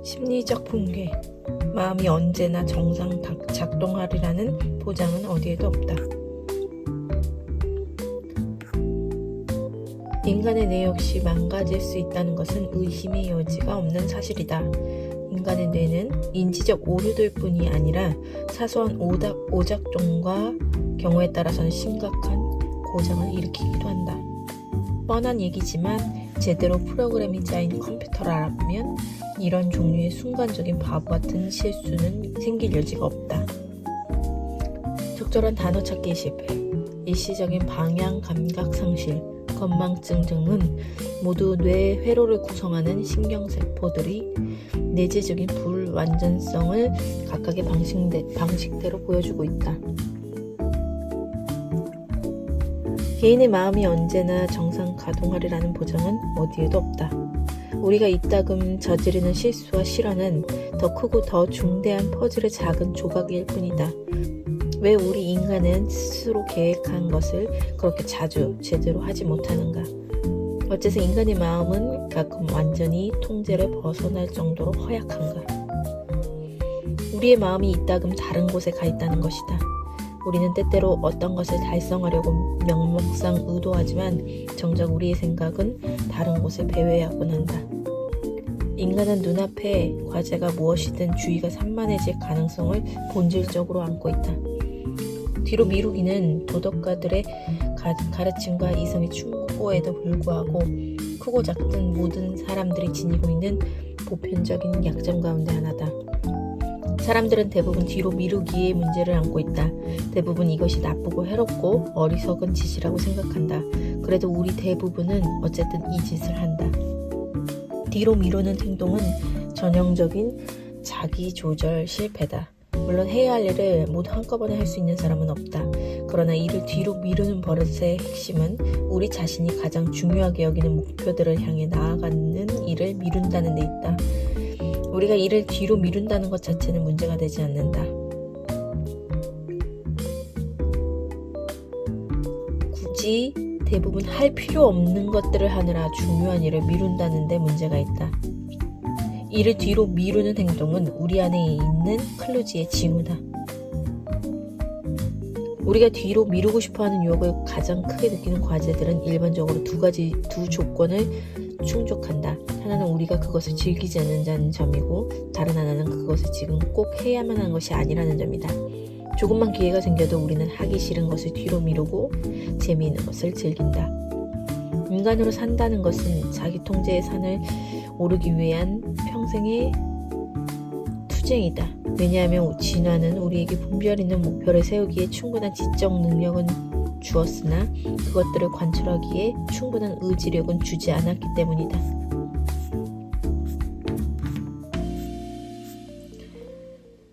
심리적 붕괴. 마음이 언제나 정상 작동하리라는 보장은 어디에도 없다. 인간의 뇌 역시 망가질 수 있다는 것은 의심의 여지가 없는 사실이다. 인간의 뇌는 인지적 오류들 뿐이 아니라 사소한 오작동과 경우에 따라서는 심각한 고장을 일으키기도 한다. 뻔한 얘기지만 제대로 프로그램이 짜인 컴퓨터라면 이런 종류의 순간적인 바보 같은 실수는 생길 여지가 없다. 적절한 단어 찾기 실패, 일시적인 방향 감각 상실, 건망증 등은 모두 뇌 회로를 구성하는 신경세포들이 내재적인 불완전성을 각각의 방식대로 보여주고 있다. 개인의 마음이 언제나 정상 가동하리라는 보장은 어디에도 없다. 우리가 이따금 저지르는 실수와 실언은 더 크고 더 중대한 퍼즐의 작은 조각일 뿐이다. 왜 우리 인간은 스스로 계획한 것을 그렇게 자주 제대로 하지 못하는가? 어째서 인간의 마음은 가끔 완전히 통제를 벗어날 정도로 허약한가? 우리의 마음이 이따금 다른 곳에 가 있다는 것이다. 우리는 때때로 어떤 것을 달성하려고 명목상 의도하지만 정작 우리의 생각은 다른 곳에 배회하곤 한다. 인간은 눈앞에 과제가 무엇이든 주의가 산만해질 가능성을 본질적으로 안고 있다. 뒤로 미루기는 도덕가들의 가르침과 이성의 충고에도 불구하고 크고 작든 모든 사람들이 지니고 있는 보편적인 약점 가운데 하나다. 사람들은 대부분 뒤로 미루기의 문제를 안고 있다. 대부분 이것이 나쁘고 해롭고 어리석은 짓이라고 생각한다. 그래도 우리 대부분은 어쨌든 이 짓을 한다. 뒤로 미루는 행동은 전형적인 자기조절 실패다. 물론 해야 할 일을 모두 한꺼번에 할 수 있는 사람은 없다. 그러나 이를 뒤로 미루는 버릇의 핵심은 우리 자신이 가장 중요하게 여기는 목표들을 향해 나아가는 일을 미룬다는 데 있다. 우리가 일을 뒤로 미룬다는 것 자체는 문제가 되지 않는다. 굳이 대부분 할 필요 없는 것들을 하느라 중요한 일을 미룬다는 데 문제가 있다. 이를 뒤로 미루는 행동은 우리 안에 있는 클루지의 징후다. 우리가 뒤로 미루고 싶어하는 유혹을 가장 크게 느끼는 과제들은 일반적으로 두 조건을 충족한다. 하나는 우리가 그것을 즐기지 않는다는 점이고 다른 하나는 그것을 지금 꼭 해야만 하는 것이 아니라는 점이다. 조금만 기회가 생겨도 우리는 하기 싫은 것을 뒤로 미루고 재미있는 것을 즐긴다. 인간으로 산다는 것은 자기 통제의 산을 오르기 위한 평생의 투쟁이다. 왜냐하면 진화는 우리에게 분별 있는 목표를 세우기에 충분한 지적 능력은 주었으나 그것들을 관철하기에 충분한 의지력은 주지 않았기 때문이다.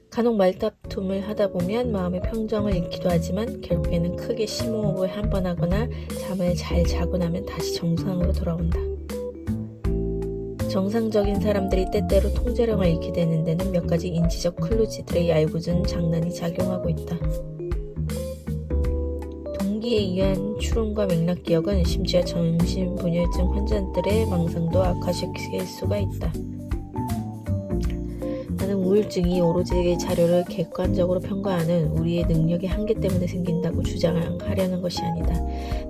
간혹 말다툼을 하다 보면 마음의 평정을 잃기도 하지만 결국에는 크게 심호흡을 한 번 하거나 잠을 잘 자고 나면 다시 정상으로 돌아온다. 정상적인 사람들이 때때로 통제력을 잃게 되는 데는 몇 가지 인지적 클루지들의 얄궂은 장난이 작용하고 있다. 동기에 의한 추론과 맥락 기억은 심지어 정신분열증 환자들의 망상도 악화시킬 수가 있다. 나는 우울증이 오로지 자료를 객관적으로 평가하는 우리의 능력의 한계 때문에 생긴다고 주장하려는 것이 아니다.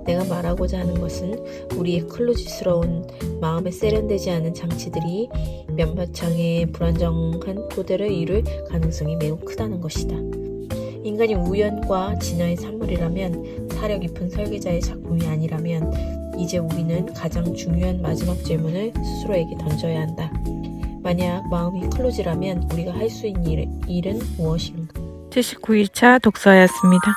내가 말하고자 하는 것은 우리의 클루지스러운 마음에 세련되지 않은 장치들이 몇몇 장애의 불안정한 토대를 이룰 가능성이 매우 크다는 것이다. 인간이 우연과 진화의 산물이라면 사려 깊은 설계자의 작품이 아니라면 이제 우리는 가장 중요한 마지막 질문을 스스로에게 던져야 한다. 만약 마음이 클로즈라면 우리가 할 수 있는 일은 무엇인가? 79일차 독서였습니다.